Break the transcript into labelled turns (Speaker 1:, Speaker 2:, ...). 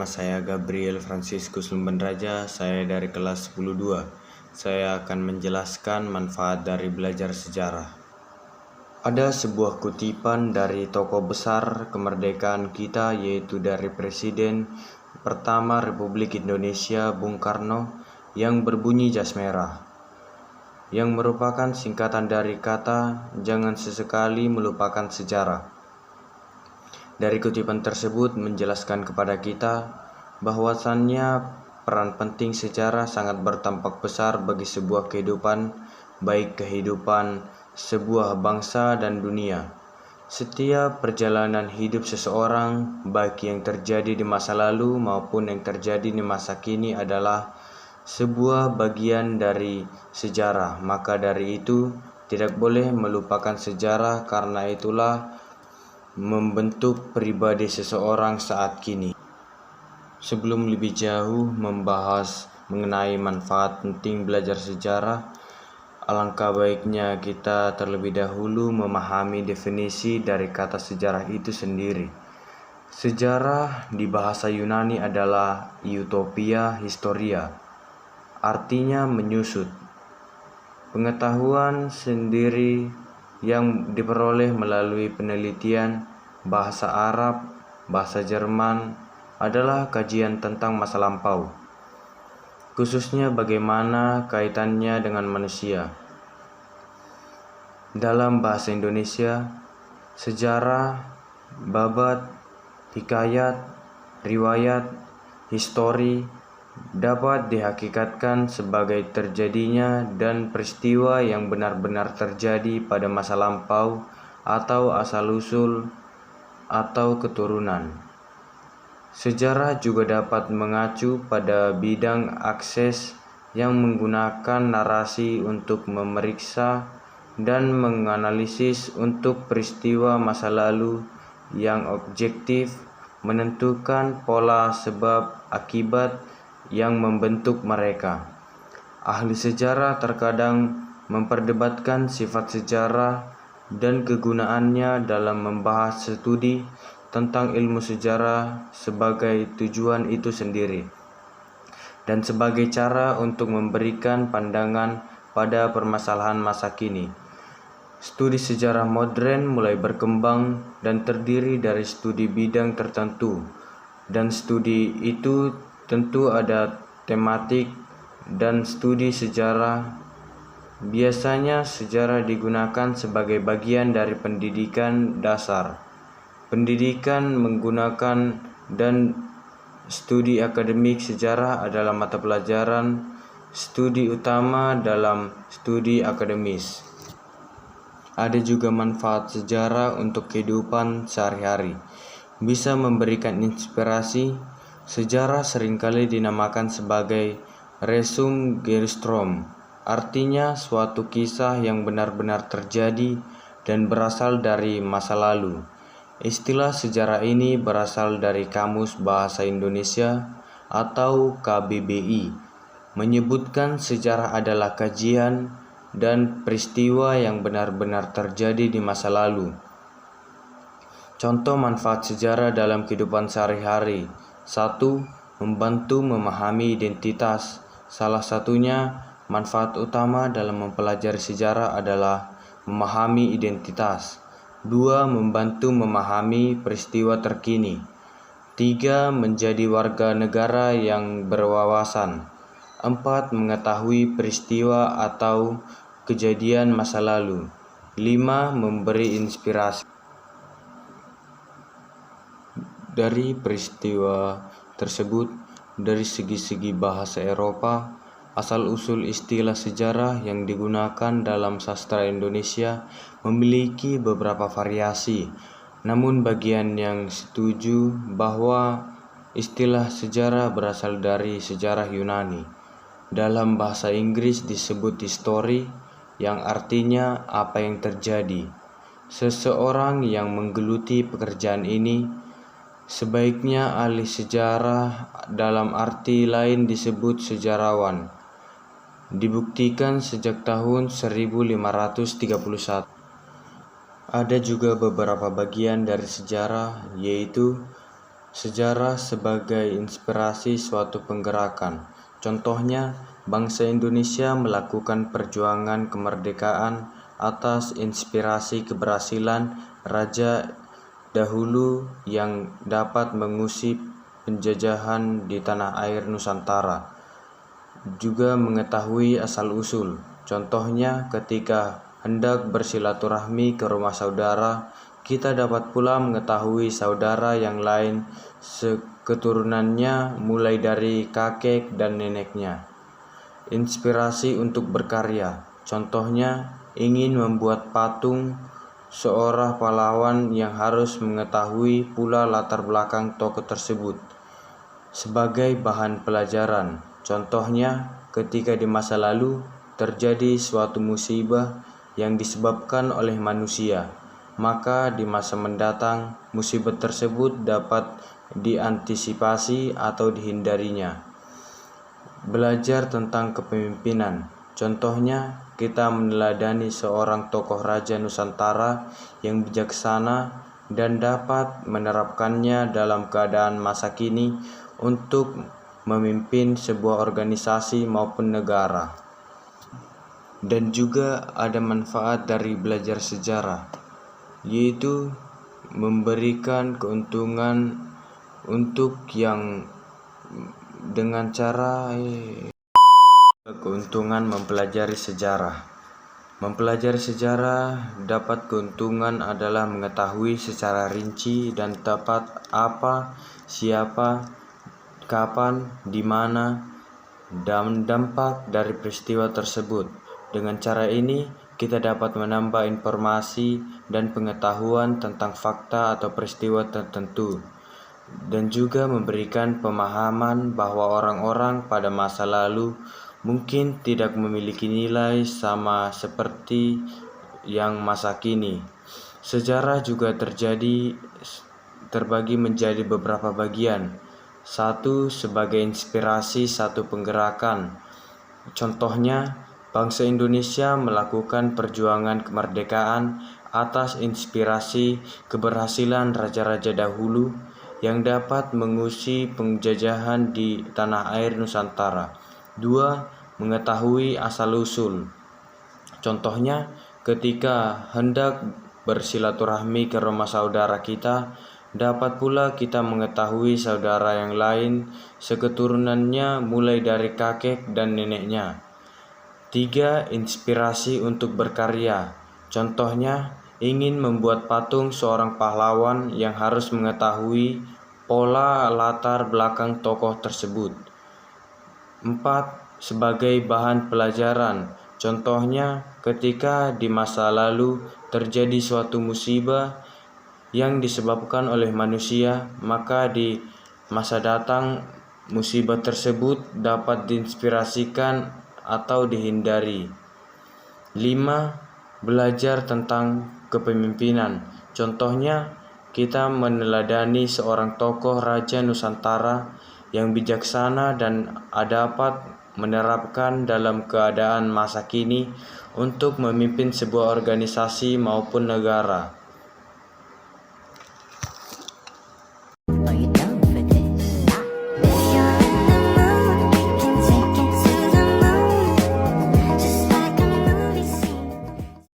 Speaker 1: saya Gabriel Franciscus Lumbanraja, saya dari kelas 10-2. Saya akan menjelaskan manfaat dari belajar sejarah. Ada sebuah kutipan dari tokoh besar kemerdekaan kita, yaitu dari Presiden pertama Republik Indonesia Bung Karno, yang berbunyi jas merah, yang merupakan singkatan dari kata "jangan sesekali melupakan sejarah". Dari kutipan tersebut menjelaskan kepada kita bahwasannya peran penting sejarah sangat berdampak besar bagi sebuah kehidupan, baik kehidupan sebuah bangsa dan dunia. Setiap perjalanan hidup seseorang, baik yang terjadi di masa lalu maupun yang terjadi di masa kini, adalah sebuah bagian dari sejarah. Maka dari itu, tidak boleh melupakan sejarah, karena itulah membentuk pribadi seseorang saat kini. Sebelum lebih jauh membahas mengenai manfaat penting belajar sejarah, alangkah baiknya kita terlebih dahulu memahami definisi dari kata sejarah itu sendiri. Sejarah di bahasa Yunani adalah utopia historia, artinya menyusut. Pengetahuan sendiri yang diperoleh melalui penelitian bahasa Arab, bahasa Jerman adalah kajian tentang masa lampau, khususnya bagaimana kaitannya dengan manusia. Dalam bahasa Indonesia, sejarah, babat, hikayat, riwayat, histori dapat dihakikatkan sebagai terjadinya dan peristiwa yang benar-benar terjadi pada masa lampau atau asal-usul atau keturunan. Sejarah juga dapat mengacu pada bidang akses yang menggunakan narasi untuk memeriksa dan menganalisis untuk peristiwa masa lalu yang objektif, menentukan pola sebab akibat yang membentuk mereka. Ahli sejarah terkadang memperdebatkan sifat sejarah dan kegunaannya dalam membahas studi tentang ilmu sejarah sebagai tujuan itu sendiri, dan sebagai cara untuk memberikan pandangan pada permasalahan masa kini. Studi sejarah modern mulai berkembang dan terdiri dari studi bidang tertentu, dan studi itu tentu ada tematik dan studi sejarah. Biasanya sejarah digunakan sebagai bagian dari pendidikan dasar, pendidikan menggunakan, dan studi akademik. Sejarah adalah mata pelajaran studi utama dalam studi akademis. Ada juga manfaat sejarah untuk kehidupan sehari-hari. Bisa memberikan inspirasi. Sejarah seringkali dinamakan sebagai resum geistrom, artinya suatu kisah yang benar-benar terjadi dan berasal dari masa lalu. Istilah sejarah ini berasal dari Kamus Bahasa Indonesia atau KBBI, menyebutkan sejarah adalah kajian dan peristiwa yang benar-benar terjadi di masa lalu. Contoh manfaat sejarah dalam kehidupan sehari-hari. 1. Membantu memahami identitas. Salah satunya manfaat utama dalam mempelajari sejarah adalah memahami identitas. 2. Membantu memahami peristiwa terkini. 3. Menjadi warga negara yang berwawasan. 4. Mengetahui peristiwa atau kejadian masa lalu. 5. Memberi inspirasi dari peristiwa tersebut. Dari segi-segi bahasa Eropa, asal-usul istilah sejarah yang digunakan dalam sastra Indonesia memiliki beberapa variasi. Namun bagian yang setuju bahwa istilah sejarah berasal dari sejarah Yunani. Dalam bahasa Inggris disebut history, yang artinya apa yang terjadi. Seseorang yang menggeluti pekerjaan ini sebaiknya ahli sejarah, dalam arti lain disebut sejarawan. Dibuktikan sejak tahun 1531. Ada juga beberapa bagian dari sejarah, yaitu Sejarah sebagai inspirasi suatu penggerakan. Contohnya, bangsa Indonesia melakukan perjuangan kemerdekaan atas inspirasi keberhasilan raja dahulu yang dapat mengusir penjajahan di tanah air Nusantara. Juga mengetahui asal-usul. Contohnya, ketika hendak bersilaturahmi ke rumah saudara, kita dapat pula mengetahui saudara yang lain keturunannya mulai dari kakek dan neneknya. Inspirasi untuk berkarya. Contohnya, ingin membuat patung seorang pahlawan yang harus mengetahui pula latar belakang tokoh tersebut. Sebagai bahan pelajaran. Contohnya, ketika di masa lalu terjadi suatu musibah yang disebabkan oleh manusia, maka di masa mendatang musibah tersebut dapat diantisipasi atau dihindarinya. Belajar tentang kepemimpinan. Contohnya, kita meneladani seorang tokoh raja Nusantara yang bijaksana dan dapat menerapkannya dalam keadaan masa kini untuk memimpin sebuah organisasi maupun negara. Dan juga ada manfaat dari belajar sejarah, yaitu memberikan keuntungan untuk yang dengan cara keuntungan mempelajari sejarah. Mempelajari sejarah dapat keuntungan adalah mengetahui secara rinci dan tepat apa, siapa, kapan, di mana, dan dampak dari peristiwa tersebut. Dengan cara ini, kita dapat menambah informasi dan pengetahuan tentang fakta atau peristiwa tertentu, dan juga memberikan pemahaman bahwa orang-orang pada masa lalu mungkin tidak memiliki nilai sama seperti yang masa kini. Sejarah juga terbagi menjadi beberapa bagian. 1. Sebagai inspirasi satu penggerakan. Contohnya, bangsa Indonesia melakukan perjuangan kemerdekaan atas inspirasi keberhasilan raja-raja dahulu yang dapat mengusir penjajahan di tanah air Nusantara. 2. Mengetahui asal-usul. Contohnya, ketika hendak bersilaturahmi ke rumah saudara kita, dapat pula kita mengetahui saudara yang lain seketurunannya mulai dari kakek dan neneknya. 3. Inspirasi untuk berkarya. Contohnya, ingin membuat patung seorang pahlawan yang harus mengetahui pola latar belakang tokoh tersebut. 4. Sebagai bahan pelajaran. Contohnya, ketika di masa lalu terjadi suatu musibah yang disebabkan oleh manusia, maka di masa datang musibah tersebut dapat diinspirasikan atau dihindari. 5. Belajar tentang kepemimpinan. Contohnya, kita meneladani seorang tokoh raja Nusantara yang bijaksana dan dapat menerapkan dalam keadaan masa kini untuk memimpin sebuah organisasi maupun negara.